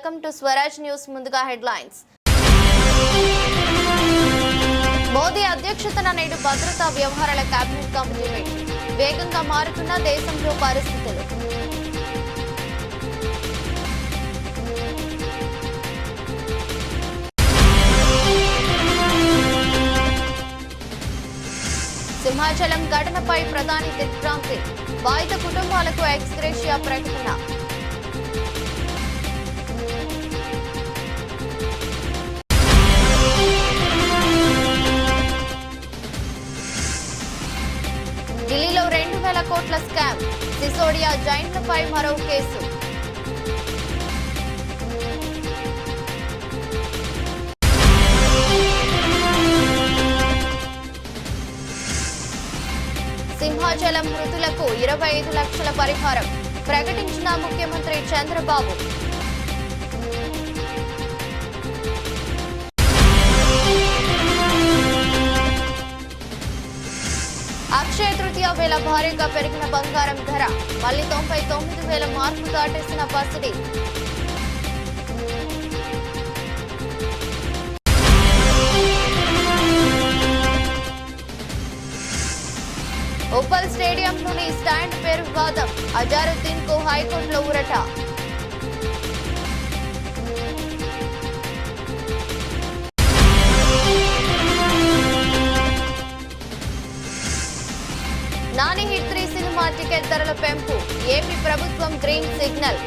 Welcome to Swaraj news. ముందుగా headlines. Modi అధ్యక్షతన నేడు భద్రతా వ్యవహారాల కేబినెట్ కమిటీ మీటింగ్. వేగంగా మారుతున్న దేశంలో పరిస్థితులు. సింహాచలం ఘటనపై ప్రధాని దిగ్భ్రాంతి. బాధిత కుటుంబాలకు ఎక్స్గ్రేషియా ప్రకటన. ఢిల్లీలో 2,000 కోట్ల స్కామ్. సిసోడియా జైన్లపై మరో కేసు. సింహాచలం మృతులకు 25 లక్షల పరిహారం ప్రకటించిన ముఖ్యమంత్రి చంద్రబాబు. అక్షయ తృతీయ వేళ భారీగా పెరిగిన బంగారం ధర. మళ్లీ 99,000 మార్కు దాటేసిన పసిడి. ఉప్పల్ స్టేడియంలోని స్టాండ్ పేరు వివాదం. అజారుద్దీన్ కు హైకోర్టులో ఊరట. నాని హిట్ 3 సినిమా టికెట్ ధరల పెంపు. ఏపీ ప్రభుత్వం గ్రీన్ సిగ్నల్.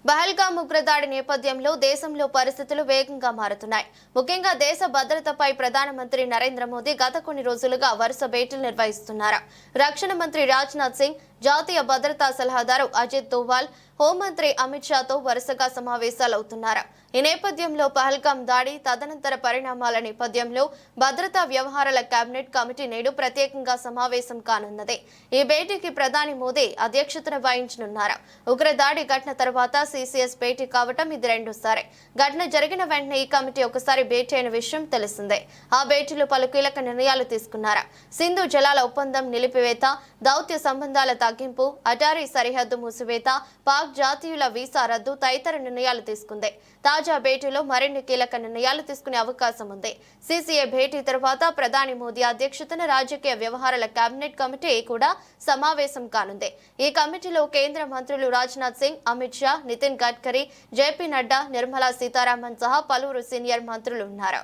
పహల్గామ్ ఉగ్రదాడి నేపథ్యంలో దేశంలో పరిస్థితులు వేగంగా మారుతున్నాయి. ముఖ్యంగా దేశ భద్రతపై ప్రధానమంత్రి నరేంద్ర మోదీ గత కొన్ని రోజులుగా వరుస భేటీలు నిర్వహిస్తున్నారు. రక్షణ మంత్రి రాజ్నాథ్ సింగ్, జాతీయ భద్రతా సలహాదారు అజిత్ దోవాల్, హోంమంత్రి అమిత్ షాతో వరుసగా సమావేశాలవుతున్నారు. ఈ నేపథ్యంలో పహల్గామ్ దాడి తదనంతర పరిణామాల నేపథ్యంలో భద్రతా వ్యవహారాల కేబినెట్ కమిటీ నేడు ప్రత్యేకంగా సమావేశం కానున్నది. ఈ భేటీకి ప్రధాని మోదీ అధ్యక్షతన వహించనున్నారు. ఉగ్రదాడి ఘటన తర్వాత సిసిఎస్ భేటీ కావటం ఇది రెండోసారి. ఘటన జరిగిన వెంటనే ఈ కమిటీ ఒకసారి భేటీ అయిన విషయం తెలిసిందే. ఆ భేటీలో పలు కీలక నిర్ణయాలు తీసుకున్నారు. సింధు జలాల ఒప్పందం నిలిపివేత, దౌత్య సంబంధాల తగ్గింపు, అటారీ సరిహద్దు మూసివేత, పాక్ జాతీయుల వీసా రద్దు తదితర నిర్ణయాలు తీసుకుంది. తాజా భేటీలో మరిన్ని కీలక నిర్ణయాలు తీసుకునే అవకాశం ఉంది. సిసిఏ భేటీ తర్వాత ప్రధాని మోదీ అధ్యక్షతన రాజకీయ వ్యవహారాల కేబినెట్ కమిటీ కూడా సమావేశం కానుంది. ఈ కమిటీలో కేంద్ర మంత్రులు రాజ్నాథ్ సింగ్, అమిత్ షా, నితిన్ గడ్కరీ, జేపీ నడ్డా, నిర్మలా సీతారామన్ సహా పలువురు సీనియర్ మంత్రులు ఉన్నారు.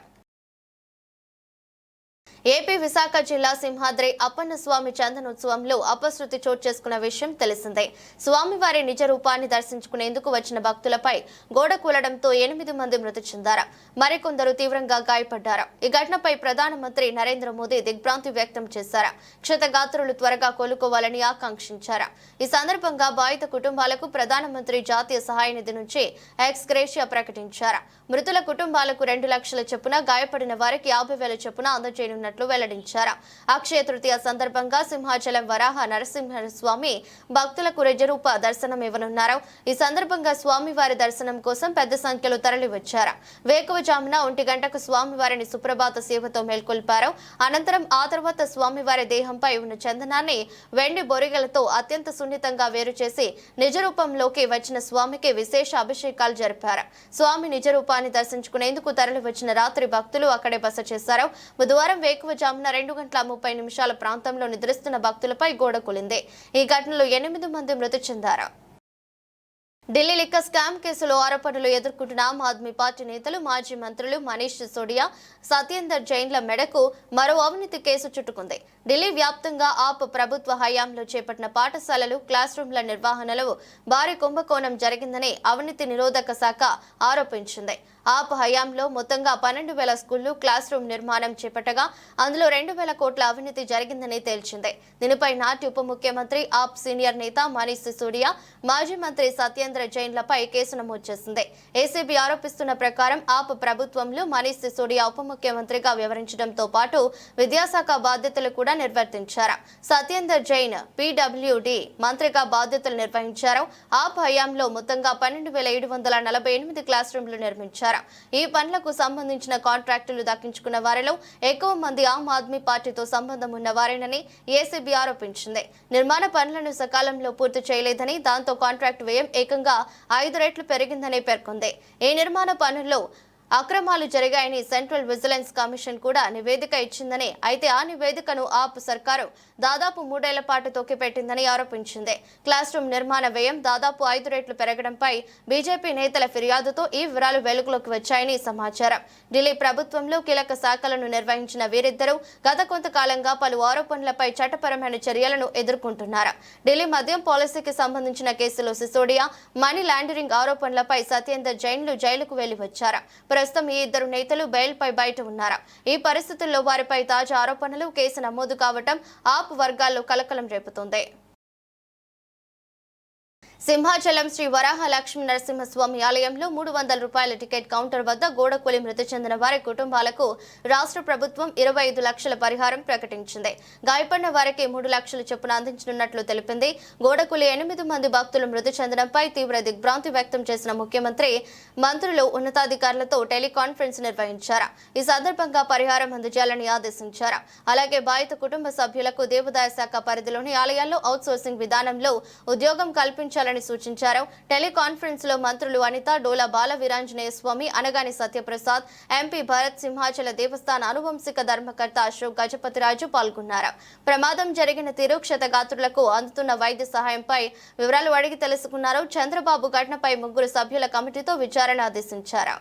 ఏపీ విశాఖ జిల్లా సింహాద్రి అప్పన్న స్వామి చందనోత్సవంలో అపశృతి చోటు చేసుకున్న విషయం తెలిసిందే. స్వామివారి నిజ రూపాన్ని దర్శించుకునేందుకు వచ్చిన భక్తులపై గోడ కూలడంతో 8 మంది మృతి చెందారు. మరికొందరు తీవ్రంగా గాయపడ్డారు. ఈ ఘటనపై ప్రధానమంత్రి నరేంద్ర మోదీ దిగ్భ్రాంతి వ్యక్తం చేశారు. క్షతగాత్రులు త్వరగా కోలుకోవాలని ఆకాంక్షించారు. ఈ సందర్భంగా బాధిత కుటుంబాలకు ప్రధానమంత్రి జాతీయ సహాయ నిధి నుంచి ఎక్స్గ్రేషియా ప్రకటించారు. మృతుల కుటుంబాలకు 2 లక్షల చొప్పున, గాయపడిన వారికి 50,000 చొప్పున అందజేయనున్నట్లు వెల్లడించారు. అక్షయ తృతీయ సందర్భంగా సింహాచలం వరాహ నరసింహస్వామి భక్తులకు నిజరూప దర్శనం ఇవ్వనున్నారు. ఈ సందర్భంగా స్వామివారి దర్శనం కోసం పెద్ద సంఖ్యలో తరలివచ్చారు. వేకువజామున 1 గంటకు స్వామివారిని సుప్రభాత సేవతో మేల్కొల్పారు. అనంతరం ఆ తర్వాత స్వామివారి దేహంపై ఉన్న చందనాన్ని వెండి బొరిగలతో అత్యంత సున్నితంగా వేరు చేసి నిజరూపంలోకి వచ్చిన స్వామికి విశేష అభిషేకాలు జరిపారు. స్వామి నిజరూపాన్ని దర్శించుకునేందుకు తరలివచ్చిన రాత్రి భక్తులు అక్కడే బస చేశారు. బుధవారం వేకువజామున 2:30 ప్రాంతంలో నిద్రిస్తున్న భక్తులపై గోడ కూలింది. ఈ ఘటనలో 8 మంది మృతి చెందారు. ఢిల్లీ లిక్కర్ స్కామ్ కేసులో ఆరోపణలు ఎదుర్కొంటున్న ఆమ్ ఆద్మీ పార్టీ నేతలు, మాజీ మంత్రులు మనీష్ సిసోడియా, సత్యేందర్ జైన్ల మెడకు మరో అవినీతి కేసు చుట్టుకుంది. ఢిల్లీ వ్యాప్తంగా ఆప్ ప్రభుత్వ హయాంలో చేపట్టిన పాఠశాలలు, క్లాస్ రూమ్ల నిర్వహణలో భారీ కుంభకోణం జరిగిందని అవినీతి నిరోధక శాఖ ఆరోపించింది. ఆప్ హయాంలో మొత్తంగా 12,000 స్కూళ్లు, క్లాస్ రూమ్ నిర్మాణం చేపట్టగా అందులో 2,000 కోట్ల అవినీతి జరిగిందని తేల్చింది. దీనిపై నాటి ఉప ముఖ్యమంత్రి, ఆప్ సీనియర్ నేత మనీష్ సిసోడియా, మాజీ మంత్రి సత్యేంద్ర జైన్లపై కేసు నమోదు చేసింది. ఏసీబీ ఆరోపిస్తున్న ప్రకారం ఆప్ ప్రభుత్వంలో మనీష్ సిసోడియా ఉప ముఖ్యమంత్రిగా వ్యవహరించడంతో పాటు విద్యాశాఖ బాధ్యతలు కూడా నిర్వర్తించారు. సత్యేందర్ జైన్ పీడబ్ల్యూడీ మంత్రిగా బాధ్యతలు నిర్వహించారు. ఆప్ హయాంలో మొత్తంగా 12,748 క్లాస్ రూమ్లు నిర్మించారు. చేశారు. ఈ పనులకు సంబంధించిన కాంట్రాక్టులు దక్కించుకున్న వారిలో ఎక్కువ మంది ఆమ్ ఆద్మీ పార్టీతో సంబంధం ఉన్న వారేనని ఏసీబీ ఆరోపించింది. నిర్మాణ పనులను సకాలంలో పూర్తి చేయలేదని, దాంతో కాంట్రాక్టు వ్యయం ఏకంగా 5 రెట్లు పెరిగిందని పేర్కొంది. ఈ నిర్మాణ పనుల్లో అక్రమాలు జరిగాయని సెంట్రల్ విజిలెన్స్ కమిషన్ కూడా నివేదిక ఇచ్చిందని, అయితే ఆ నివేదికను ఆప్ సర్కారు దాదాపు 3 ఏళ్ల పాటు తొక్కిపెట్టిందని ఆరోపించింది. క్లాస్ రూమ్ నిర్మాణ వ్యయం దాదాపు 5 రెట్లు పెరగడంపై బీజేపీ నేతల ఫిర్యాదుతో ఈ వివరాలు వెలుగులోకి వచ్చాయని సమాచారం. ఢిల్లీ ప్రభుత్వంలో కీలక శాఖలను నిర్వహించిన వీరిద్దరూ గత కొంతకాలంగా పలు ఆరోపణలపై చట్టపరమైన చర్యలను ఎదుర్కొంటున్నారు. ఢిల్లీ మద్యం పాలసీకి సంబంధించిన కేసులో సిసోడియా, మనీ లాండరింగ్ ఆరోపణలపై సత్యేందర్ జైన్లు జైలుకు వెళ్లి వచ్చారు. ప్రస్తుతం ఈ ఇద్దరు నేతలు బెయిల్పై బయట ఉన్నారు. ఈ పరిస్థితుల్లో వారిపై తాజా ఆరోపణలు, కేసు నమోదు కావటం ఆప్ వర్గాల్లో కలకలం రేపుతోంది. సింహాచలం శ్రీ వరాహ లక్ష్మీ నరసింహస్వామి ఆలయంలో 300 రూపాయల టికెట్ కౌంటర్ వద్ద గోడకూలి మృతి చెందిన వారి కుటుంబాలకు రాష్ట్ర ప్రభుత్వం 25 లక్షల పరిహారం ప్రకటించింది. గాయపడిన వారికి 3 లక్షలు చొప్పున అందించనున్నట్లు తెలిపింది. గోడకూలి 8 మంది భక్తులు మృతి చెందడంపై తీవ్ర దిగ్భ్రాంతి వ్యక్తం చేసిన ముఖ్యమంత్రి, మంత్రులు ఉన్నతాధికారులతో టెలికాన్ఫరెన్స్ నిర్వహించారు. ఈ సందర్భంగా పరిహారం అందజేయాలని ఆదేశించారు. అలాగే బాధిత కుటుంబ సభ్యులకు దేవాదాయ శాఖ పరిధిలోని ఆలయాల్లో అవుట్సోర్సింగ్ విధానంలో ఉద్యోగం కల్పించాలని సూచించారు. టెలికాన్ఫరెన్స్ లో మంత్రులు అనిత, డోలా బాల వీరాంజనేయ స్వామి, అనగాని సత్యప్రసాద్, ఎంపీ భరత్, సింహాచల దేవస్థాన అనువంశిక ధర్మకర్త అశోక్ గజపతిరాజు పాల్గొన్నారు. ప్రమాదం జరిగిన తీరు, క్షతగాత్రులకు అందుతున్న వైద్య సహాయంపై వివరాలు అడిగి తెలుసుకున్నారు. చంద్రబాబు ఘటనపై 3 సభ్యుల కమిటీతో విచారణ ఆదేశించారు.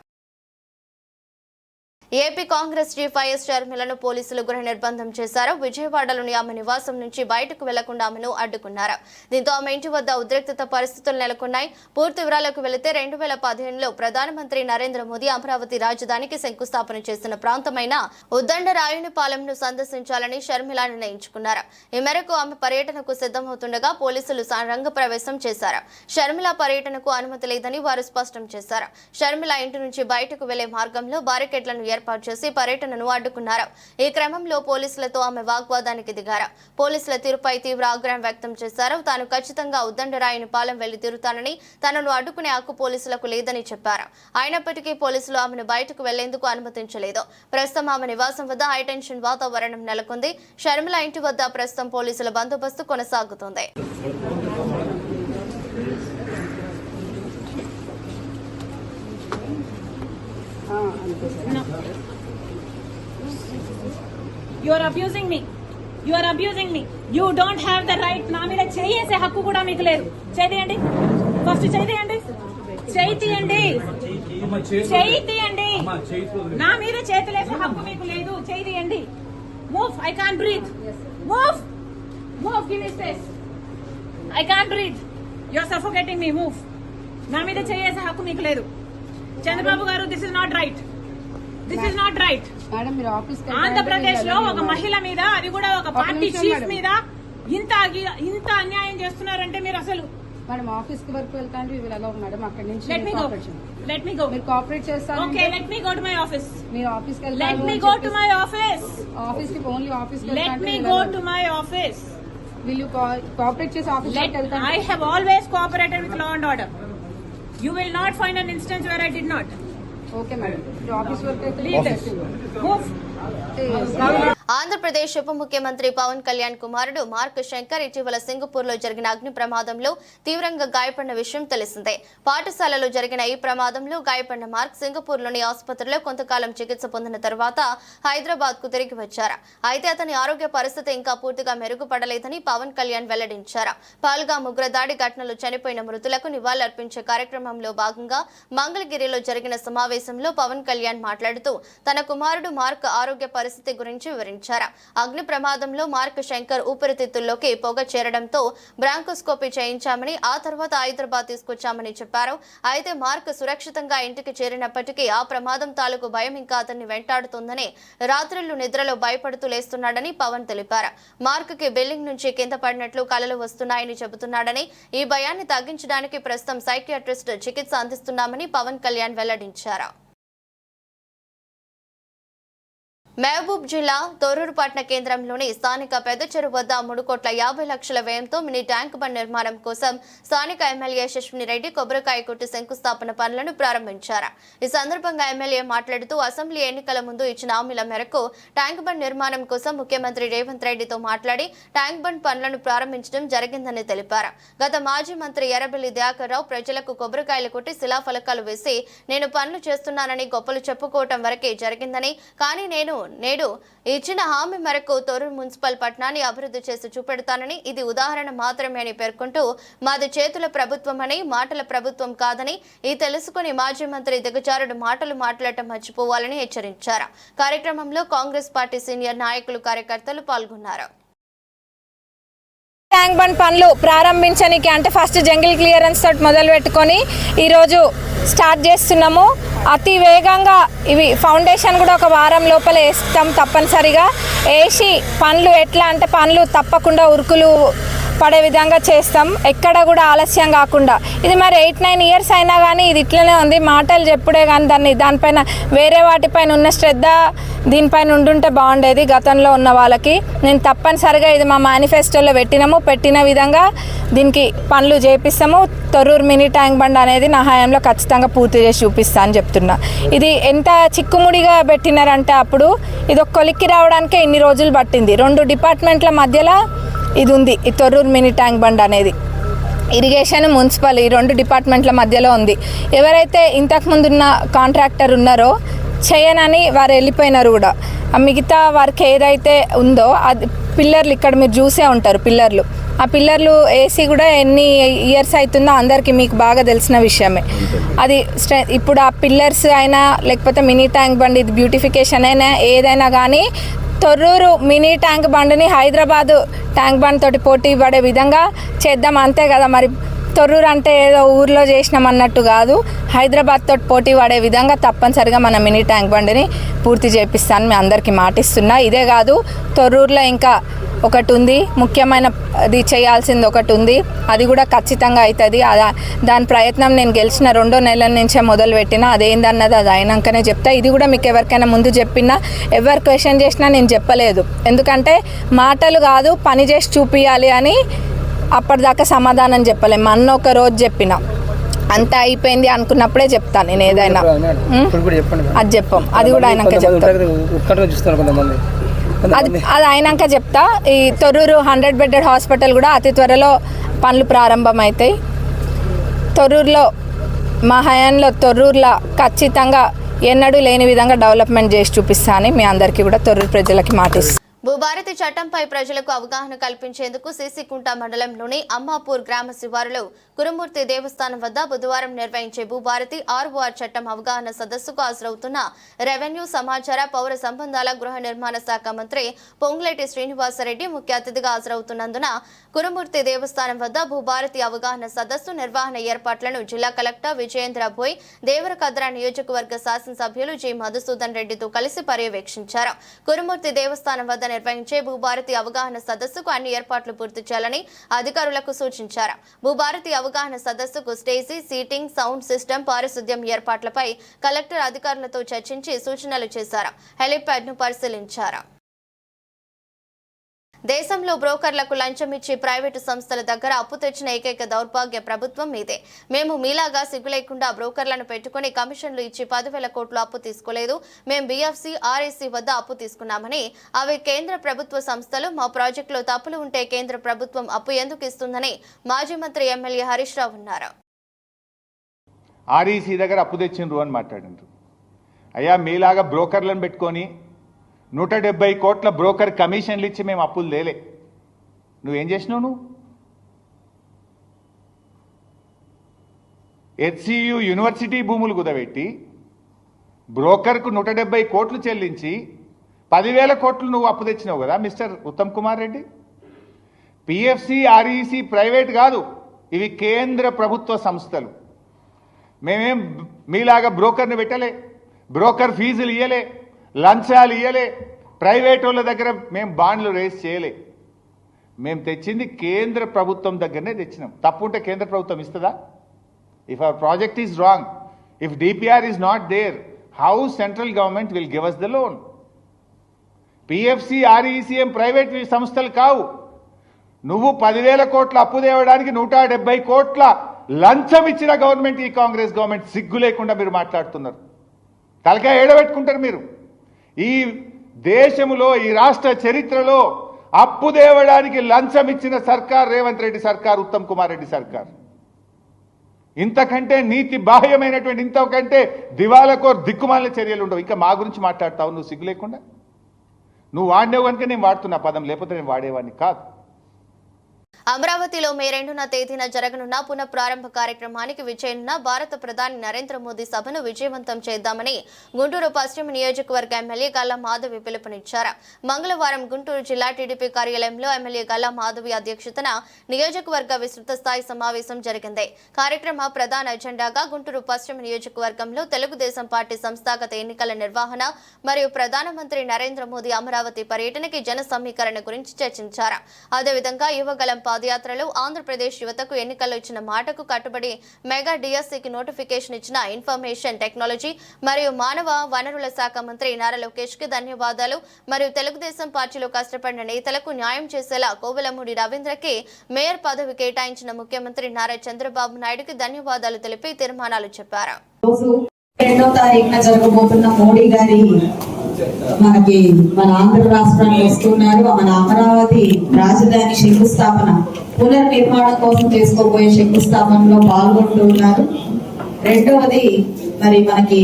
ఏపీ కాంగ్రెస్ చీఫ్ వైఎస్ షర్మిలను పోలీసులు గృహ నిర్బంధం చేశారు. విజయవాడలోని ఆమె నివాసం నుంచి బయటకు వెళ్లకుండా ఆమెను అడ్డుకున్నారు. దీంతో ఆమె ఇంటి వద్ద ఉద్రిక్తత పరిస్థితులు నెలకొన్నాయి. పూర్తి వివరాలకు వెళితే 2015లో ప్రధానమంత్రి నరేంద్ర మోదీ అమరావతి రాజధానికి శంకుస్థాపన చేసిన ప్రాంతమైన ఉద్దండరాయునిపాలెంను సందర్శించాలని షర్మిల నిర్ణయించుకున్నారు. ఈ మేరకు ఆమె పర్యటనకు సిద్ధమవుతుండగా పోలీసులు రంగప్రవేశం చేశారు. షర్మిల పర్యటనకు అనుమతి లేదని వారు స్పష్టం చేశారు. షర్మిల ఇంటి నుంచి బయటకు వెళ్లే మార్గంలో బారికేడ్లను ఏర్పాటు చేసి పర్యటనను అడ్డుకున్నారు. ఈ క్రమంలో పోలీసులతో ఆమె వాగ్వాదానికి దిగారు. పోలీసుల తీరుపై తీవ్ర ఆగ్రహం వ్యక్తం చేశారు. తాను ఖచ్చితంగా ఉద్దండరాయునిపాలెం వెళ్లి తీరుతానని, తనను అడ్డుకునే హక్కు పోలీసులకు లేదని చెప్పారు. అయినప్పటికీ పోలీసులు ఆమెను బయటకు వెళ్లేందుకు అనుమతించలేదు. ప్రస్తుతం ఆమె నివాసం వద్ద హైటెన్షన్ వాతావరణం నెలకొంది. షర్మిల ఇంటి వద్ద ప్రస్తుతం పోలీసుల బందోబస్తు కొనసాగుతోంది. No. You are abusing me. You are abusing me. You don't have the right. నా మీద చేసే హక్కు కూడా మీకు లేదు. చేయండి. ఫస్ట్ చేయండి. చేయండి. చేయండి. నా మీద చేతులేసే హక్కు మీకు లేదు. చేయండి. Move. I can't breathe. Move. Move. Give me space. I can't breathe. You are suffocating me. Move. నా మీద చేసే హక్కు మీకు లేదు. చంద్రబాబు గారు, this is not right. This is not right. Andhra Pradesh లో ఒక మహిళ మీద, అది కూడా ఒక పార్టీ చీఫ్ మీద ఇంత అన్యాయం చేస్తున్నారంటే మీరు అసలు మేడం ఆఫీస్ కి వరకు వెళ్తాను మేడం. అక్కడి నుంచి లెట్ మీ గో. మీరు కోఆపరేట్ చేస్తారు. Okay, let me go to my office. మీరు ఆఫీస్ కి let me go to my office. Office కి ఓన్లీ ఆఫీస్ కి let me go to my office. Will you cooperate చేసి office కి వెళ్తాను. I have always cooperated with law and order. You will not find an instance where I did not. Okay, madam. Your office work అయితే move. Andhra Pradesh ఉప ముఖ్యమంత్రి పవన్ కళ్యాణ్ కుమారుడు mark Shankar ఇటీవల Singapore లో జరిగిన అగ్ని ప్రమాదంలో తీవ్రంగా గాయపడిన విషయం తెలిసిందే. పాఠశాలలో జరిగిన ఈ ప్రమాదంలో గాయపడిన మార్క్ సింగపూర్ లోని ఆసుపత్రిలో కొంతకాలం చికిత్స పొందిన తర్వాత హైదరాబాద్ కు తిరిగి వచ్చారు. అయితే అతని ఆరోగ్య పరిస్థితి ఇంకా పూర్తిగా మెరుగుపడలేదని పవన్ కళ్యాణ్ వెల్లడించారు. పాల్గా ముగ్గురదాడి ఘటనలో చనిపోయిన మృతులకు నివాళులర్పించే కార్యక్రమంలో భాగంగా మంగళగిరిలో జరిగిన సమావేశంలో పవన్ కళ్యాణ్ మాట్లాడుతూ తన కుమారుడు మార్క్ ఆరోగ్య పరిస్థితి గురించి వివరించారు. అగ్ని ప్రమాదంలో మార్క్ శంకర్ ఊపిరితిత్తుల్లోకి పొగ చేరడంతో బ్రాంకోస్కోపీ చేయించామని, ఆ తర్వాత హైదరాబాద్ తీసుకొచ్చామని చెప్పారు. అయితే మార్క్ సురక్షితంగా ఇంటికి చేరినప్పటికీ ఆ ప్రమాదం తాలూకు భయం ఇంకా అతన్ని వెంటాడుతుందని, రాత్రులు నిద్రలో భయపడుతూ లేస్తున్నాడని పవన్ తెలిపారు. మార్క్ కి బిల్డింగ్ నుంచి కింద పడినట్లు కలలు వస్తున్నాయని చెబుతున్నాడని, ఈ భయాన్ని తగ్గించడానికి ప్రస్తుతం సైకియాట్రిస్ట్ చికిత్స అందిస్తున్నామని పవన్ కళ్యాణ్ వెల్లడించారు. మహబూబ్ జిల్లా తొర్రూరు పట్టణ కేంద్రంలోని స్థానిక పెద్ద చెరువు వద్ద 3,50,00,000 వ్యయంతో మినీ ట్యాంక్ బండ్ నిర్మాణం కోసం స్థానిక ఎమ్మెల్యే యశస్విని రెడ్డి కొబ్బరికాయ కొట్టి శంకుస్థాపన పనులను ప్రారంభించారు. ఈ సందర్భంగా ఎమ్మెల్యే మాట్లాడుతూ అసెంబ్లీ ఎన్నికల ముందు ఇచ్చిన హామీల మేరకు ట్యాంక్ బండ్ నిర్మాణం కోసం ముఖ్యమంత్రి రేవంత్ రెడ్డితో మాట్లాడి ట్యాంక్ బండ్ పనులను ప్రారంభించడం జరిగిందని తెలిపారు. గత మాజీ మంత్రి ఎర్రబెల్లి దయాకర్ రావు ప్రజలకు కొబ్బరికాయలు కొట్టి శిలాఫలకాలు వేసి నేను పనులు చేస్తున్నానని గొప్పలు చెప్పుకోవటం వరకే జరిగిందని, కానీ నేడు ఇచ్చిన హామీ మేరకు తొర్రూరు మున్సిపల్ పట్టణాన్ని అభివృద్ధి చేసి చూపెడతానని, ఇది ఉదాహరణ మాత్రమే అని పేర్కొంటూ మాది చేతుల ప్రభుత్వం అని, మాటల ప్రభుత్వం కాదని ఇది తెలుసుకుని మాజీ మంత్రి దిగజారుడు మాటలు మాట్లాడటం మర్చిపోవాలని హెచ్చరించారు. కార్యక్రమంలో కాంగ్రెస్ పార్టీ సీనియర్ నాయకులు, కార్యకర్తలు పాల్గొన్నారు. ట్యాంక్ బండ్ పనులు ప్రారంభించడానికి అంటే ఫస్ట్ జంగిల్ క్లియరెన్స్ తోటి మొదలు పెట్టుకొని ఈరోజు స్టార్ట్ చేస్తున్నాము. అతి వేగంగా ఇవి ఫౌండేషన్ కూడా ఒక వారం లోపల వేస్తాం తప్పనిసరిగా. వేసి పనులు ఎట్లా అంటే పనులు తప్పకుండా ఉరుకులు పడే విధంగా చేస్తాం, ఎక్కడ కూడా ఆలస్యం కాకుండా. ఇది మరి 8-9 ఇయర్స్ అయినా కానీ ఇది ఇట్లనే ఉంది. మాటలు చెప్పుడే కానీ దానిపైన వేరే వాటిపైన ఉన్న శ్రద్ధ దీనిపైన ఉండుంటే బాగుండేది గతంలో ఉన్న వాళ్ళకి. నేను తప్పనిసరిగా ఇది మా మేనిఫెస్టోలో పెట్టిన విధంగా దీనికి పనులు చేపిస్తాము. తొర్రూరు మినీ ట్యాంక్ బండ్ అనేది నా హయాంలో ఖచ్చితంగా పూర్తి చేసి చూపిస్తా అని చెప్తున్నా. ఇది ఎంత చిక్కుముడిగా పెట్టినారంటే అప్పుడు ఇది ఒక కొలిక్కి రావడానికే ఇన్ని రోజులు పట్టింది. 2 డిపార్ట్మెంట్ల మధ్యలో ఇది ఉంది. ఈ తొర్రూరు మినీ ట్యాంక్ బండ్ అనేది ఇరిగేషన్, మున్సిపల్ ఈ 2 డిపార్ట్మెంట్ల మధ్యలో ఉంది. ఎవరైతే ఇంతకుముందున్న కాంట్రాక్టర్ ఉన్నారో చేయనని వారు వెళ్ళిపోయినారు కూడా. మిగతా వర్క్ ఏదైతే ఉందో అది పిల్లర్లు ఇక్కడ మీరు చూసే ఉంటారు. ఆ పిల్లర్లు వేసి కూడా ఎన్ని ఇయర్స్ అవుతుందో అందరికీ మీకు బాగా తెలిసిన విషయమే. అది ఇప్పుడు ఆ పిల్లర్స్ అయినా లేకపోతే మినీ ట్యాంక్ బండ్ ఇది బ్యూటిఫికేషన్ అయినా ఏదైనా కానీ తొర్రూరు మినీ ట్యాంక్ బండ్ని హైదరాబాదు ట్యాంక్ బండ్ తోటి పోటీ పడే విధంగా చేద్దాం, అంతే కదా. మరి తొర్రూరు అంటే ఏదో ఊర్లో చేసినాం అన్నట్టు కాదు, హైదరాబాద్ తోటి పోటీ పడే విధంగా తప్పనిసరిగా మన మినీ ట్యాంక్ బండ్ని పూర్తి చేపిస్తాను మీ అందరికీ మాటిస్తున్నా. ఇదే కాదు, తొర్రూరులో ఇంకా ఒకటి ఉంది, ముఖ్యమైన అది చేయాల్సింది ఒకటి ఉంది. అది కూడా ఖచ్చితంగా అవుతుంది. దాని ప్రయత్నం నేను గెలిచిన 2 నెలల నుంచే మొదలుపెట్టినా. అదేందన్నది అది అయినాకనే చెప్తా. ఇది కూడా మీకు ఎవరికైనా ముందు చెప్పినా, ఎవరు క్వశ్చన్ చేసినా నేను చెప్పలేదు. ఎందుకంటే మాటలు కాదు పని చేసి చూపించాలి అని అప్పటిదాకా సమాధానం చెప్పలేము. అన్న ఒక రోజు చెప్పిన అంతా అయిపోయింది అనుకున్నప్పుడే చెప్తాను నేను ఏదైనా. అది చెప్పాం, అది కూడా అయినాక చెప్తాను. అది అయినాక చెప్తా. ఈ తొర్రూరు 100 బెడెడ్ హాస్పిటల్ కూడా అతి త్వరలో పనులు ప్రారంభమవుతాయి. తొర్రూరులో మా హయాంలో తొర్రూరులో ఖచ్చితంగా ఎన్నడూ లేని విధంగా డెవలప్మెంట్ చేసి చూపిస్తా అని మీ అందరికీ కూడా తొర్రూరు ప్రజలకి మాటిస్తాను. భూభారతి చట్టంపై ప్రజలకు అవగాహన కల్పించేందుకు సీసీకుంట మండలంలోని అమ్మాపూర్ గ్రామ శివారులో కురుమూర్తి దేవస్థానం వద్ద బుధవారం నిర్వహించే భూభారతి ఆర్ఓఆర్ చట్టం అవగాహన సదస్సుకు హాజరవుతున్న రెవెన్యూ, సమాచార, పౌర సంబంధాల, గృహ నిర్మాణ శాఖ మంత్రి పొంగులేటి శ్రీనివాసరెడ్డి ముఖ్య అతిథిగా హాజరవుతున్నందున కురుమూర్తి దేవస్థానం వద్ద భూభారతి అవగాహన సదస్సు నిర్వహణ ఏర్పాట్లను జిల్లా కలెక్టర్ విజయేంద్ర భోయ్, దేవరకద్ర నియోజకవర్గ శాసనసభ్యులు జి మధుసూదన్ రెడ్డితో కలిసి పర్యవేక్షించారు. కురుమూర్తి దేవస్థానం వద్ద నిర్వహించే భూభారతి అవగాహన సదస్సుకు అన్ని ఏర్పాట్లు పూర్తి చేయాలని అధికారులకు సూచించారు. భూభారతి అవగాహన సదస్సుకు స్టేజీ, సీటింగ్, సౌండ్ సిస్టమ్, పారిశుద్ధ్యం ఏర్పాట్లపై కలెక్టర్ అధికారులతో చర్చించి సూచనలు చేశారు. హెలిప్యాడ్ ను పరిశీలించారు. దేశంలో బ్రోకర్లకు లంచం ఇచ్చి ప్రైవేటు సంస్థల దగ్గర అప్పు తెచ్చిన ఏకైక దౌర్భాగ్య ప్రభుత్వం మీదే. మేము మీలాగా సిగ్గు లేకుండా బ్రోకర్లను పెట్టుకుని కమిషన్లు ఇచ్చి 10,000 కోట్లు అప్పు తీసుకోలేదు. మేము బీఎఫ్సీ, ఆర్ఏసీ వద్ద అప్పు తీసుకున్నామని, అవి కేంద్ర ప్రభుత్వ సంస్థలు. మా ప్రాజెక్టులో తప్పులు ఉంటే కేంద్ర ప్రభుత్వం అప్పు ఎందుకు ఇస్తుందని మాజీ మంత్రి ఎమ్మెల్యే హరీష్ రావు అన్నారు. ఆర్ఈసీ దగ్గర అప్పు తెచ్చిండ్రు అని మాట్లాడిండ్రు. అయ్యా, మీలాగా బ్రోకర్లను పెట్టుకొని 170 కోట్ల బ్రోకర్ కమిషన్లు ఇచ్చి మేము అప్పులు లేలే. నువ్వేం చేసినావు? నువ్వు హెచ్సియు యూనివర్సిటీ భూములు కుదబెట్టి బ్రోకర్కు 170 కోట్లు చెల్లించి 10,000 కోట్లు నువ్వు అప్పు తెచ్చినావు కదా mister Uttam Kumar Reddy. PFC, REC private కాదు, ఇవి కేంద్ర ప్రభుత్వ సంస్థలు. మేమేం మీలాగా బ్రోకర్ని పెట్టలే, బ్రోకర్ ఫీజులు ఇయ్యలే, లంచాలు ఇయ్యలే, ప్రైవేట్ వాళ్ళ దగ్గర మేము బాండ్లు రేస్ చేయలే. మేము తెచ్చింది కేంద్ర ప్రభుత్వం దగ్గరనే తెచ్చినాం. తప్పు ఉంటే కేంద్ర ప్రభుత్వం ఇస్తుందా? If our project is wrong, if DPR is not there, how central government will give us the loan? PFC ఆర్ఈసీఎం ప్రైవేట్ సంస్థలు కావు. నువ్వు 10,000 కోట్ల అప్పు తేవడానికి 170 కోట్ల లంచం ఇచ్చిన గవర్నమెంట్ ఈ కాంగ్రెస్ గవర్నమెంట్. సిగ్గు లేకుండా మీరు మాట్లాడుతున్నారు. తలకాయ ఏడబెట్టుకుంటారు మీరు. ఈ దేశంలో ఈ రాష్ట్ర చరిత్రలో అప్పు తేవడానికి లంచం ఇచ్చిన సర్కార్ రేవంత్ రెడ్డి సర్కార్, ఉత్తమ్ కుమార్ రెడ్డి సర్కార్. ఇంతకంటే నీతి బాహ్యమైనటువంటి, ఇంతకంటే దివాలకోర్ దిక్కుమాలిన చర్యలు ఉండవు. ఇంకా మా గురించి మాట్లాడతావు నువ్వు సిగ్గు లేకుండా. నువ్వు వాడినావు కనుక నేను వాడుతున్నా పదం, లేకపోతే నేను వాడేవాడిని కాదు. అమరావతిలో మే 2న తేదీన జరగనున్న పునఃప్రారంభ కార్యక్రమానికి విజయనున్న భారత ప్రధాని నరేంద్ర మోదీ సభను విజయవంతం చేద్దామని గుంటూరు పశ్చిమ నియోజకవర్గ ఎమ్మెల్యే గల్లా మాధవి పిలుపునిచ్చారు. మంగళవారం గుంటూరు జిల్లా టీడీపీ కార్యాలయంలో ఎమ్మెల్యే గల్లా మాధవి అధ్యక్షతన నియోజకవర్గ విస్తృత స్థాయి సమావేశం జరిగింది. కార్యక్రమ ప్రధాన ఎజెండాగా గుంటూరు పశ్చిమ నియోజకవర్గంలో తెలుగుదేశం పార్టీ సంస్థాగత ఎన్నికల నిర్వహణ మరియు ప్రధానమంత్రి నరేంద్ర మోదీ అమరావతి పర్యటనకి జన సమీకరణ గురించి చర్చించారు. అదేవిధంగా యువగలం పాదయాత్రలో ఆంధ్రప్రదేశ్ యువతకు ఎన్నికల్లో ఇచ్చిన మాటకు కట్టుబడి మెగా డిఎస్సికి నోటిఫికేషన్ ఇచ్చిన ఇన్ఫర్మేషన్ టెక్నాలజీ మరియు మానవ వనరుల శాఖ మంత్రి నారా లోకేష్ కి ధన్యవాదాలు మరియు తెలుగుదేశం పార్టీలో కష్టపడిన నేతలకు న్యాయం చేసేలా కోవెలమూడి రవీంద్రకి మేయర్ పదవి కేటాయించిన ముఖ్యమంత్రి నారా చంద్రబాబు నాయుడుకి ధన్యవాదాలు తెలిపి తీర్మానాలు చెప్పారు. 2వ తారీఖున జరగబోతున్న మోడీ గారి మనకి మన ఆంధ్ర రాష్ట్రానికి వస్తున్నారు. మన అమరావతి రాజధాని శంకుస్థాపన పునర్నిర్మాణం కోసం చేసుకోబోయే శంకుస్థాపనలో పాల్గొంటూ ఉన్నారు. రెండవది మరి మనకి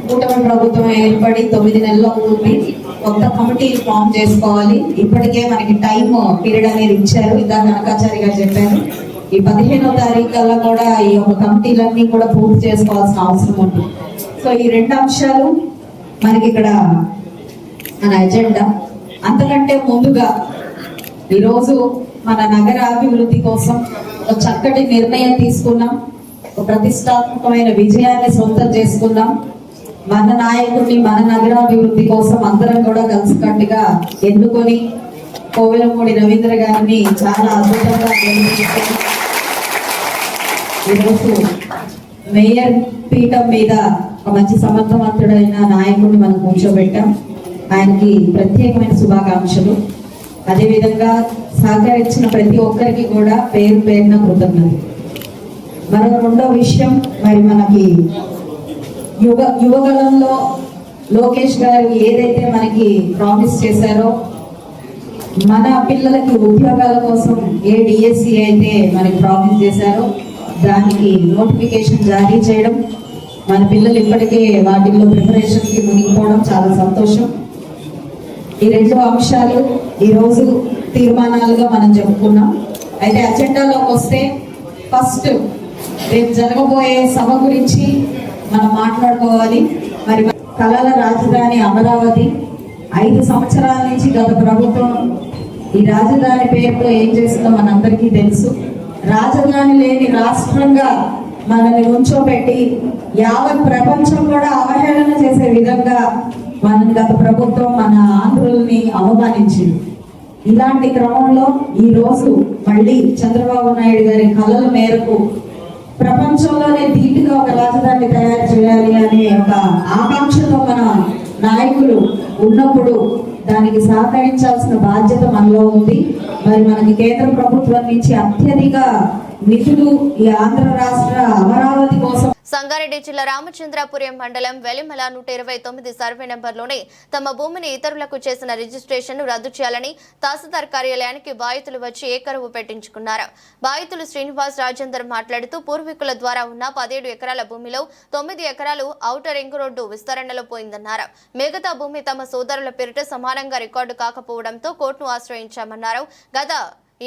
కూటమి ప్రభుత్వం ఏర్పడి 9 నెలలు అవుతుంది. కొత్త కమిటీలు ఫామ్ చేసుకోవాలి. ఇప్పటికే మనకి టైం పీరియడ్ అనేది ఇచ్చారు. ఇందాక కనకాచారి గారు చెప్పారు. ఈ 15వ తారీఖు కల్లా కూడా ఈ యొక్క కమిటీలన్నీ కూడా పూర్తి చేసుకోవాల్సిన అవసరం ఉంటుంది. సో ఈ 2 అంశాలు మనకి ఇక్కడ మన ఎజెండా. అంతకంటే ముందుగా ఈరోజు మన నగర అభివృద్ధి కోసం ఒక చక్కటి నిర్ణయం తీసుకున్నాం. ఒక ప్రతిష్టాత్మకమైన విజయాన్ని సొంతం చేసుకున్నాం. మన నాయకుడిని మన నగరాభివృద్ధి కోసం అందరం కూడా కలిసికట్టుగా ఎన్నుకొని కోవెలమూడి రవీంద్ర గారిని చాలా అద్భుతంగా గెలిపించారు. ఈరోజు మేయర్ పీఠం మీద ఒక మంచి సమర్థవంతుడైన నాయకుడిని మనం కూర్చోబెట్టాం. ఆయనకి ప్రత్యేకమైన శుభాకాంక్షలు. అదేవిధంగా సహకరించిన ప్రతి ఒక్కరికి కూడా పేరు పేరున కృతజ్ఞతలు. మరో రెండో విషయం, మరి మనకి యువగలంలో లోకేష్ గారు ఏదైతే మనకి ప్రామిస్ చేశారో, మన పిల్లలకి ఉద్యోగాల కోసం ఏ డిఎస్సి అయితే మనకి ప్రామిస్ చేశారో దానికి నోటిఫికేషన్ జారీ చేయడం, మన పిల్లలు ఇప్పటికే వాటిల్లో ప్రిపరేషన్ కి మునిగిపోవడం చాలా సంతోషం. ఈ 2 అంశాలు ఈరోజు తీర్మానాలుగా మనం చెప్పుకున్నాం. అయితే అజెండాలోకి వస్తే ఫస్ట్ రేపు జరగబోయే సభ గురించి మనం మాట్లాడుకోవాలి. మరి కళల రాజధాని అమరావతి 5 సంవత్సరాల నుంచి గత ప్రభుత్వం ఈ రాజధాని పేరుతో ఏం చేస్తుందో మనందరికీ తెలుసు. రాజధాని లేని రాష్ట్రంగా మనల్ని ఉంచోబెట్టి యావత్ ప్రపంచం కూడా అవహేళన చేసే విధంగా మన గత ప్రభుత్వం మన ఆంధ్రుల్ని అవమానించింది. ఇలాంటి క్రమంలో ఈ రోజు మళ్ళీ చంద్రబాబు నాయుడు గారి కళల మేరకు ప్రపంచంలోనే ధీటుగా ఒక రాజధాని తయారు చేయాలి అనే ఒక ఆకాంక్షతో మన నాయకులు ఉన్నప్పుడు దానికి సహకరించాల్సిన బాధ్యత మనలో ఉంది. మరి మనకి కేంద్ర ప్రభుత్వం నుంచి అత్యధిక నిధులు ఈ ఆంధ్ర రాష్ట్ర అమరావతి కోసం. సంగారెడ్డి జిల్లా రామచంద్రాపురం మండలం వెలిమల 129 సర్వే నెంబర్లోనే తమ భూమిని ఇతరులకు చేసిన రిజిస్ట్రేషన్ రద్దు చేయాలని తహసీల్దార్ కార్యాలయానికి బాధితులు వచ్చి ఏకరువు పెట్టించుకున్నారు. బాధితులు శ్రీనివాస్ రాజేందర్ మాట్లాడుతూ పూర్వీకుల ద్వారా ఉన్న 17 ఎకరాల భూమిలో 9 ఎకరాలు ఔటర్ రింగ్ రోడ్డు విస్తరణలో పోయిందన్నారు. మిగతా భూమి తమ సోదరుల పేరిట సమానంగా రికార్డు కాకపోవడంతో కోర్టును ఆశ్రయించామన్నారు. గత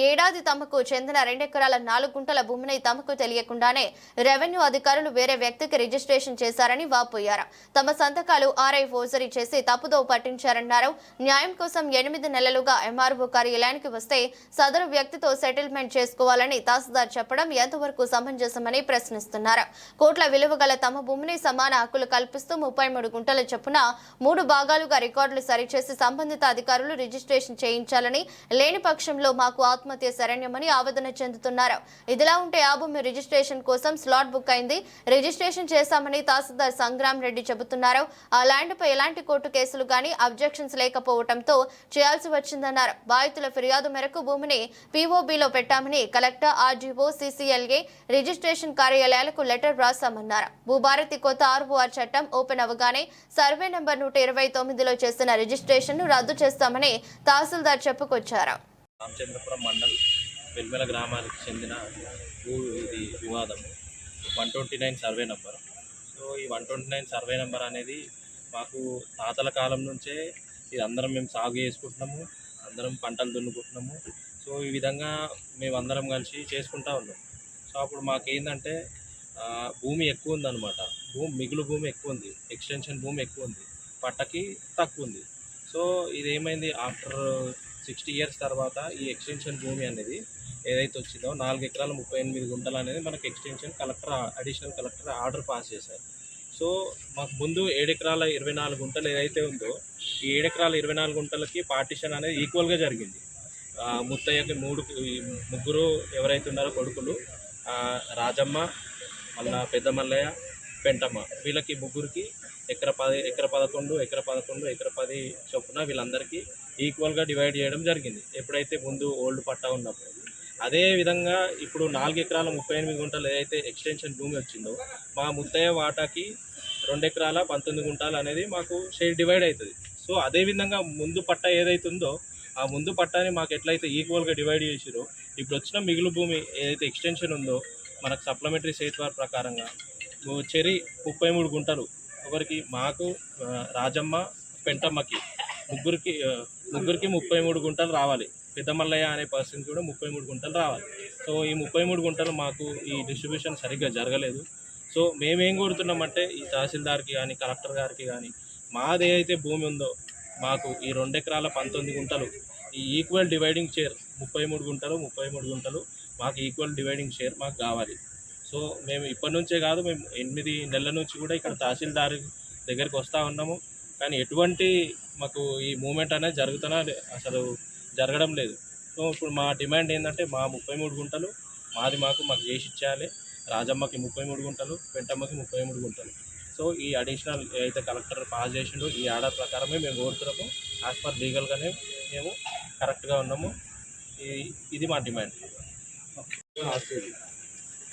ఏడాది తమకు చెందిన 2 ఎకరాల 4 గుంటల భూమిని తమకు తెలియకుండానే రెవెన్యూ అధికారులు వేరే వ్యక్తికి రిజిస్ట్రేషన్ చేశారని వాపోయారు. తమ సంతకాలు ఆర్ఐ ఫోర్జరీ చేసి తప్పుదో పట్టించారన్నారు. న్యాయం కోసం 8 నెలలుగా ఎంఆర్ఓ కార్యాలయానికి వస్తే సదరు వ్యక్తితో సెటిల్మెంట్ చేసుకోవాలని తహసీల్దార్ చెప్పడం ఎంతవరకు సమంజసమని ప్రశ్నిస్తున్నారు. కోట్ల విలువ గల తమ భూమిని సమాన హక్కులు కల్పిస్తూ 33 గుంటల చొప్పున 3 భాగాలుగా రికార్డులు సరిచేసి సంబంధిత అధికారులు రిజిస్ట్రేషన్ చేయించాలని, లేని పక్షంలో మాకు ఆత్మహత్య శరణ్యమని ఆవేదన చెందుతున్నారు. ఇదిలా ఉంటే ఆ భూమి రిజిస్ట్రేషన్ కోసం స్లాట్ బుక్ అయింది. రిజిస్ట్రేషన్ చేశామని తహసీల్దార్ సంగ్రామ్ రెడ్డి చెబుతున్నారు. ఆ ల్యాండ్ పై ఎలాంటి కోర్టు కేసులు గానీ అబ్జెక్షన్స్ లేకపోవడంతో చేయాల్సి వచ్చిందన్నారు. బాధితుల ఫిర్యాదు మేరకు భూమిని పీఓబీలో పెట్టామని కలెక్టర్, ఆర్డీఓ, సీసీఎల్ఏ రిజిస్ట్రేషన్ కార్యాలయాలకు లెటర్ రాశామన్నారు. భూభారతి కొత్త ఆర్ఓఆర్ చట్టం ఓపెన్ అవగానే సర్వే నెంబర్ 129లో చేసిన రిజిస్ట్రేషన్ ను రద్దు చేస్తామని తహసీల్దార్ చెప్పుకొచ్చారు. రామచంద్రపురం మండల్ వెల్మెల గ్రామానికి చెందిన ఇది వివాదం 129 సర్వే నెంబర్. సో ఈ 129 సర్వే నెంబర్ అనేది మాకు తాతల కాలం నుంచే ఇది అందరం మేము సాగు చేసుకుంటున్నాము, అందరం పంటలు దున్నుకుంటున్నాము. సో ఈ విధంగా మేమందరం కలిసి చేసుకుంటూ ఉన్నాం. సో అప్పుడు మాకేందంటే భూమి ఎక్కువ ఉందన్నమాట. మిగులు భూమి ఎక్కువ ఉంది, ఎక్స్టెన్షన్ భూమి ఎక్కువ ఉంది, పట్టకి తక్కువ ఉంది. సో ఇది ఏమైంది, ఆఫ్టర్ 60 years తర్వాత ఈ ఎక్స్టెన్షన్ భూమి అనేది ఏదైతే వచ్చిందో 4 ఎకరాల 38 గుంటలు అనేది మనకి extension additional collector order pass చేశారు. సో మాకు ముందు 7 ఎకరాల 24 గుంటలు ఏదైతే ఉందో ఈ 7 ఎకరాల 24 గుంటలకి పార్టిషన్ అనేది ఈక్వల్గా జరిగింది. ముత్తయ్యకి ముగ్గురు ఎవరైతే ఉన్నారో కొడుకులు, రాజమ్మ, మళ్ళా పెద్ద మల్లయ్య, పెంటమ్మ, వీళ్ళకి ముగ్గురికి ఎకరా 11 ఎకరా 10 చొప్పున వీళ్ళందరికీ ఈక్వల్గా డివైడ్ చేయడం జరిగింది. ఎప్పుడైతే ముందు ఓల్డ్ పట్టా ఉన్నప్పుడు అదే విధంగా ఇప్పుడు 4 ఎకరాల 38 గుంటలు ఏదైతే ఎక్స్టెన్షన్ భూమి వచ్చిందో మా ముత్తయ్య వాటాకి 2 ఎకరాల 19 గుంటలు అనేది మాకు షేర్ డివైడ్ అవుతుంది. సో అదేవిధంగా ముందు పట్టా ఏదైతే ఉందో ఆ ముందు పట్టాని మాకు ఎట్లయితే ఈక్వల్గా డివైడ్ చేసిరో ఇప్పుడు వచ్చిన మిగులు భూమి ఏదైతే ఎక్స్టెన్షన్ ఉందో మనకు సప్లిమెంటరీ సేట్వార్ ప్రకారంగా చెరి 33 గుంటలు ఒకరికి, మాకు రాజమ్మ, పెంటమ్మకి ముగ్గురికి 33 గుంటలు రావాలి. పెద్దమల్లయ్య అనే పర్సన్ కూడా 33 గుంటలు రావాలి. సో ఈ 33 గుంటలు మాకు ఈ డిస్ట్రిబ్యూషన్ సరిగ్గా జరగలేదు. సో మేమేం కోరుతున్నామంటే ఈ తహసీల్దార్కి కానీ కలెక్టర్ గారికి కానీ మాది ఏదైతే భూమి ఉందో మాకు ఈ 2 ఎకరాల 19 గుంటలు ఈ ఈక్వల్ డివైడింగ్ షేర్ 33 గుంటలు మాకు ఈక్వల్ డివైడింగ్ షేర్ మాకు కావాలి. సో మేము ఇప్పటి నుంచే కాదు, మేము 8 నెలల నుంచి కూడా ఇక్కడ తహసీల్దార్ దగ్గరికి వస్తూ ఉన్నాము. కానీ ఎటువంటి మాకు ఈ మూమెంట్ అనేది అసలు జరగడం లేదు. సో ఇప్పుడు మా డిమాండ్ ఏంటంటే మా 33 గుంటలు మాకు చేసి ఇచ్చేయాలి. రాజమ్మకి 33 గుంటలు, పెంటమ్మకి 33 గుంటలు. సో ఈ అడిషనల్ ఏదైతే కలెక్టర్ పాస్ చేసిండో ఈ ఆర్డర్ ప్రకారమే మేము కోరుతున్నాము. యాజ్ పర్ లీగల్గానే మేము కరెక్ట్గా ఉన్నాము. ఇది మా డిమాండ్.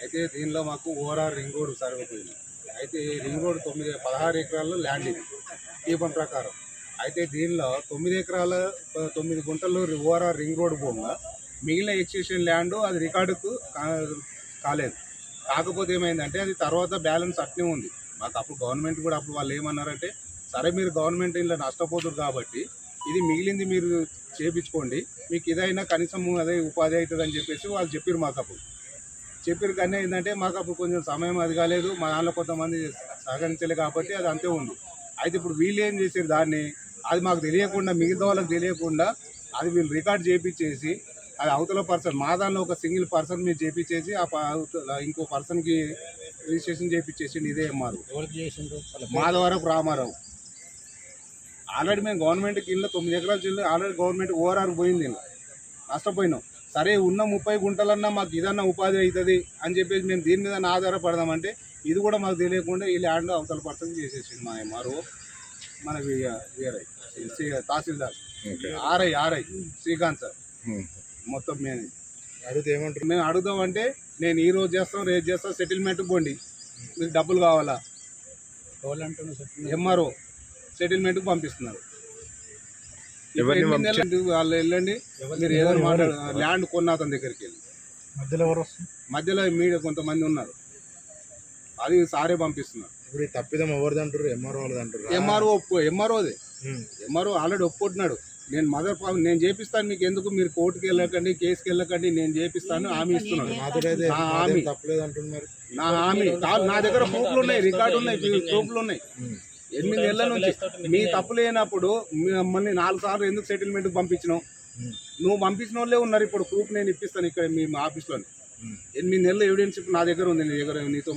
అయితే దీనిలో మాకు ఓఆర్ఆర్ రింగ్ రోడ్ సర్వే పోయింది. అయితే రింగ్ రోడ్ 16 ఎకరాల్లో ల్యాండ్ ఇది టీపన్ ప్రకారం. అయితే దీనిలో 9 ఎకరాల 9 గుంటలు ఓఆర్ఆర్ రింగ్ రోడ్ భూమిగా మిగిలిన ఎక్స్టెన్షన్ ల్యాండ్ అది రికార్డుకు కాలేదు. కాకపోతే ఏమైందంటే అది తర్వాత బ్యాలెన్స్ అట్నే ఉంది. మాకు అప్పుడు గవర్నమెంట్ కూడా అప్పుడు వాళ్ళు ఏమన్నారంటే, సరే మీరు గవర్నమెంట్ ఇలా నష్టపోతున్నారు కాబట్టి ఇది మిగిలింది మీరు చేయించుకోండి, మీకు ఇదైనా కనీసం అదే ఉపాధి అవుతుంది అని చెప్పేసి వాళ్ళు చెప్పారు. మాకు అప్పుడు చెప్పారు. కానీ ఏంటంటే మాకు అప్పుడు కొంచెం సమయం అది కాలేదు, మా దాంట్లో కొంతమంది సహకరించలేదు కాబట్టి అది అంతే ఉంది. అయితే ఇప్పుడు వీళ్ళు ఏం చేశారు, దాన్ని అది మాకు తెలియకుండా, మిగతా వాళ్ళకి తెలియకుండా అది వీళ్ళు రికార్డ్ చేయించేసి అది అవతల పర్సన్ మా దానిలో ఒక సింగిల్ పర్సన్ మీరు చేయించేసి ఇంకో పర్సన్కి రిజిస్ట్రేషన్ చేయించేసి ఇదే మాధవరపు రామారావు. ఆల్రెడీ మేము గవర్నమెంట్కి ఇల్లు 9 ఎకరాల ఇల్లు ఆల్రెడీ గవర్నమెంట్ ఓఆర్ఆర్ పోయింది, ఇలా నష్టపోయినాం. సరే ఉన్న 30 గుంటలన్నా మాకు ఇదన్నా ఉపాధి అవుతుంది అని చెప్పేసి మేము దీని మీద ఆధారపడదామంటే ఇది కూడా మాకు తెలియకుండా ఈ ల్యాండ్ అవతల పర్సన్ చేసేసింది మా ఎంఆర్ఓ, మన వీఆర్ఐ తహసీల్దార్ ఆర్ఐ శ్రీకాంత్ సార్. మొత్తం మేము అడిగితే ఏమంటారు, మేము అడుగుదామంటే నేను ఈ రోజు చేస్తాం, రేపు చేస్తాం, సెటిల్మెంట్ పోండి, మీకు డబ్బులు కావాలా, ఎంఆర్ఓ సెటిల్మెంట్కి పంపిస్తున్నారు. వాళ్ళు వెళ్ళండి, మీరు ఏదైనా మాట్లాడు, ల్యాండ్ కొన్న అతని దగ్గరికి వెళ్ళి మధ్యలో మీడియా కొంతమంది ఉన్నారు, అది సారే పంపిస్తున్నారు. ఇప్పుడు ఈ తప్పిదం ఎవరిది అంటారు, ఎంఆర్ఓ వాళ్ళది అంటారు? ఎంఆర్ఓదే. ఎంఆర్ఓ ఆల్రెడీ ఒప్పుకుంటున్నాడు, నేను చేపిస్తాను, మీకు ఎందుకు మీరు కోర్టుకి వెళ్ళకండి, కేసుకి వెళ్ళకండి, నేను చేపిస్తాను హామీ ఇస్తున్నాడు. హామీ తప్పలేదు అంటున్నారు. నా హామీ నా దగ్గర ప్రూఫ్లు ఉన్నాయి, రికార్డు ఉన్నాయి, ప్రూఫ్లు ఉన్నాయి. 8 నెలల నుంచి మీ తప్పు లేనప్పుడు మళ్ళీ 4 సార్లు ఎందుకు సెటిల్మెంట్కి పంపించినావు? నువ్వు పంపించిన వాళ్ళే ఉన్నారు. ఇప్పుడు ప్రూఫ్ నేను ఇప్పిస్తాను ఇక్కడ మీ ఆఫీస్లోనే. 8 నెలల ఎవిడెన్స్ ఇప్పుడు నా దగ్గర ఉంది, నీ దగ్గర నీతో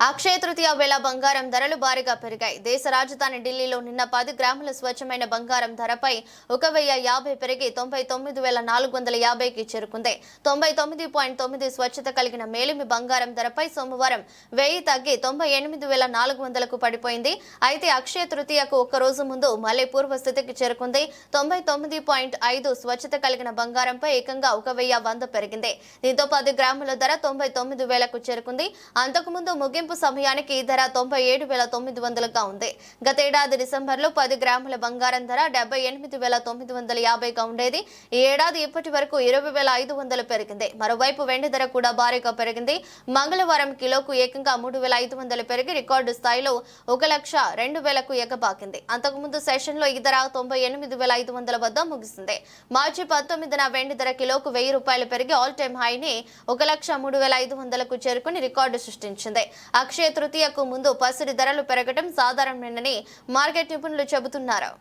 అక్షయ తృతీయ వేళ బంగారం ధరలు భారీగా పెరిగాయి. దేశ రాజధాని ఢిల్లీలో నిన్న 10 గ్రాముల స్వచ్ఛమైన బంగారం ధరపై 1050 పెరిగి 99,450కి చేరుకుంది. 99.9 స్వచ్ఛత కలిగిన మేలిమి బంగారం ధరపై సోమవారం 1000 తగ్గి 98,400కు పడిపోయింది. అయితే అక్షయ తృతీయకు ఒక్క రోజు ముందు మళ్లీ పూర్వస్థితికి చేరుకుంది. 99.5 స్వచ్ఛత కలిగిన బంగారంపై ఏకంగా 1100 పెరిగింది. దీంతో 10 గ్రాముల ధర 99,000కు చేరుకుంది. అంతకుముందు ముగింపు సమయానికి ఈ ధర 97,900గా ఉంది. గతేడాది డిసెంబర్లో 10 గ్రాముల బంగారం ధర 78,950గా ఉండేది. ఈ ఏడాది ఇప్పటి వరకు 20,500 పెరిగింది. మరోవైపు వెండి ధర కూడా భారీగా పెరిగింది. మంగళవారం కిలోకు ఏకంగా 3,500 పెరిగి రికార్డు స్థాయిలో 1,02,000కు ఎగబాకింది. అంతకుముందు సెషన్లో ఈ ధర 98,500 వద్ద ముగిసింది. మార్చి 19న వెండి ధర కిలోకు ₹1,000 పెరిగి ఆల్ టైమ్ హైని 1,03,500కు చేరుకుని రికార్డు సృష్టించింది. అక్షయ తృతీయకు ముందు పసిడి ధరలు పెరగడం సాధారణమేనని మార్కెట్ నిపుణులు చెబుతున్నారు.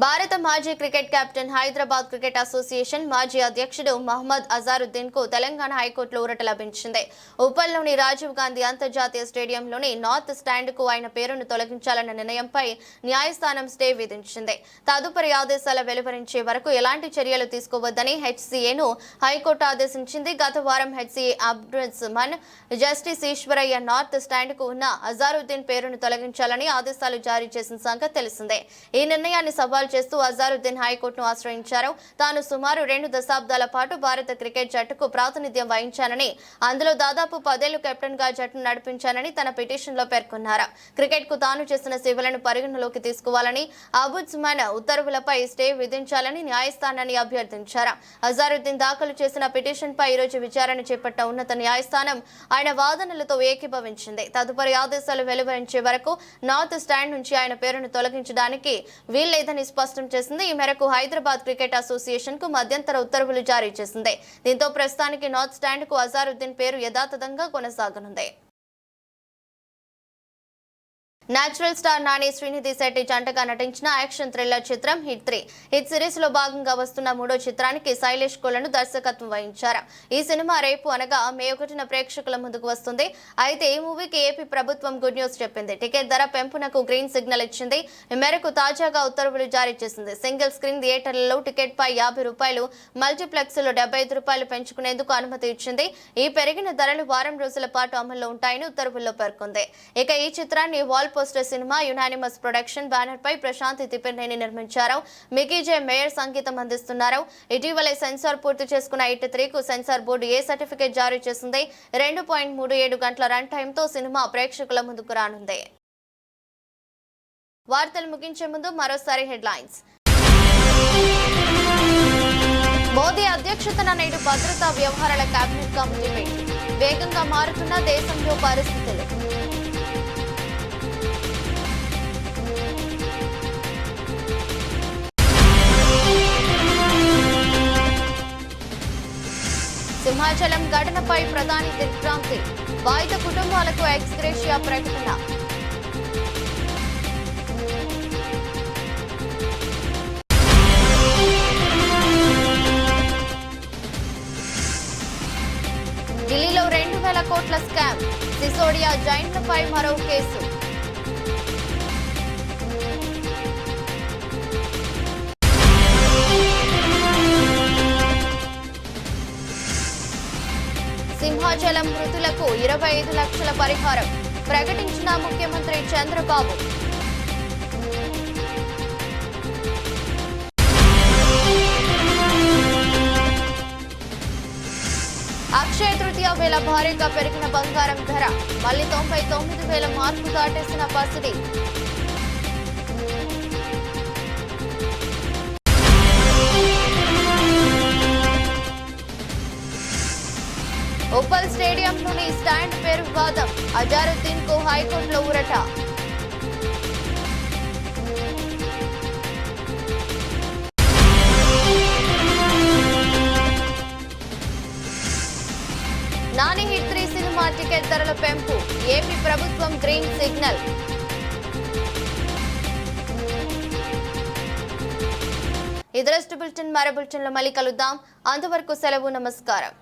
భారత మాజీ cricket captain, Hyderabad cricket association మాజీ అధ్యక్షుడు మహమ్మద్ అజారుద్దీన్ కు తెలంగాణ హైకోర్టులో ఊరట లభించింది. ఉప్పల్లోని రాజీవ్ గాంధీ అంతర్జాతీయ స్టేడియంలోని నార్త్ స్టాండ్ కు ఆయన పేరును తొలగించాలన్న నిర్ణయంపై న్యాయస్థానం స్టే విధించింది. తదుపరి ఆదేశాల వెలువరించే వరకు ఎలాంటి చర్యలు తీసుకోవద్దని హెచ్సీఏను హైకోర్టు ఆదేశించింది. గత వారం HCA Abdul justice Eswaraiah north stand కు ఉన్న అజారుద్దీన్ పేరును తొలగించాలని ఆదేశాలు జారీ చేసిన సంగతి తెలిసిందే. ఈ నిర్ణయాన్ని సవాల్ చేస్తూ అజారుద్దీన్ హైకోర్టును ఆశ్రయించారు. తాను సుమారు 2 దశాబ్దాల పాటు భారత క్రికెట్ జట్టుకు ప్రాతినిధ్యం వహించానని, అందులో దాదాపు 10 ఏళ్లు కెప్టెన్ గా జట్టును నడిపించానని తన పిటిషన్లో పేర్కొన్నారు. క్రికెట్ కు తాను చేసిన సేవలను పరిగణలోకి తీసుకోవాలని, అబుడ్స్మన్ ఉత్తర్వులపై స్టే విధించాలని న్యాయస్థానాన్ని అభ్యర్థించారు. అజారుద్దీన్ దాఖలు చేసిన పిటిషన్ పై ఈరోజు విచారణ చేపట్ట ఉన్నత న్యాయస్థానం ఆయన వాదనలతో ఏకీభవించింది. తదుపరి ఆదేశాలు వెలువరించే వరకు నార్త్ స్టాండ్ నుంచి ఆయన పేరును తొలగించడానికి వీల్లేదని స్పష్టం చేసింది. ఈ మేరకు హైదరాబాద్ క్రికెట్ అసోసియేషన్ కు మధ్యంతర ఉత్తర్వులు జారీ చేసింది. దీంతో ప్రస్తుతానికి నార్త్ స్టాండ్ కు అజారుద్దీన్ పేరు యథాతథంగా కొనసాగనుంది. నేచురల్ స్టార్ నాని, శ్రీనిధి శెట్టి జంటగా నటించిన యాక్షన్ థ్రిల్లర్ చిత్రం హిట్ 3 హిట్ సిరీస్ లో భాగంగా వస్తున్న 3వ చిత్రానికి శైలేష్ కోలను దర్శకత్వం వహించారు. ఈ సినిమా రేపు అనగా మే 1న ప్రేక్షకుల ముందుకు వస్తుంది. అయితే ఈ మూవీకి ఏపీ ప్రభుత్వం గుడ్ న్యూస్ చెప్పింది. టికెట్ ధర పెంపునకు గ్రీన్ సిగ్నల్ ఇచ్చింది. ఈ మేరకు తాజాగా ఉత్తర్వులు జారీ చేసింది. సింగిల్ స్క్రీన్ థియేటర్లలో టికెట్ పై ₹50, మల్టీప్లెక్స్ లో ₹75 పెంచుకునేందుకు అనుమతి ఇచ్చింది. ఈ పెరిగిన ధరలు వారం రోజుల పాటు అమల్లో ఉంటాయని ఉత్తర్వుల్లో పేర్కొంది. ఇక ఈ చిత్రాన్ని wall poster cinema unanimous production banner పై ప్రశాంతి తిప్పినేని నిర్మించారు. మికీ జే మేయర్ సంగీతం అందిస్తున్నారు. ఇటీవలే సెన్సార్ పూర్తి చేసుకున్న హిట్ 3 కు సెన్సార్ బోర్డు ఏ సర్టిఫికేట్ జారీ చేసింది. 2.37 గంటల రన్ టైమ్ తో సినిమా ప్రేక్షకుల ముందుకు రానుంది. వార్తలు ముగించే ముందు మరోసారి హెడ్లైన్స్. మోదీ అధ్యక్షతన నేడు భద్రతా వ్యవహారాల కేబినెట్ కమిటీ మీటింగ్. వేగంగా మారుతున్న దేశంలో పరిస్థితులు. సింహాచలం ఘటనపై ప్రధాని దిగ్భ్రాంతి. బాధిత కుటుంబాలకు ఎక్స్గ్రేషియా ప్రకటన. ఢిల్లీలో 2,000 కోట్ల స్కామ్. సిసోడియా, జైన్లపై మరో కేసు. సింహాచలం మృతులకు 25 లక్షల పరిహారం ప్రకటించిన ముఖ్యమంత్రి చంద్రబాబు. అక్షయ తృతీయ వేళ భారీగా పెరిగిన బంగారం ధర మళ్లీ 99,000 మార్కు దాటేసిన పసిడి. ఉప్పల్ స్టేడియంలోని స్టాండ్ పేరు వివాదం. అజారుద్దీన్ కు హైకోర్టులో ఊరట. నాని హిట్ 3 సినిమా టికెట్ ధరల పెంపు. ఏపీ ప్రభుత్వం గ్రీన్ సిగ్నల్. ఇది రెస్ట్ బులెటిన్. మరో బులెటిన్లో మళ్ళీ కలుద్దాం. అంతవరకు సెలవు. నమస్కారం.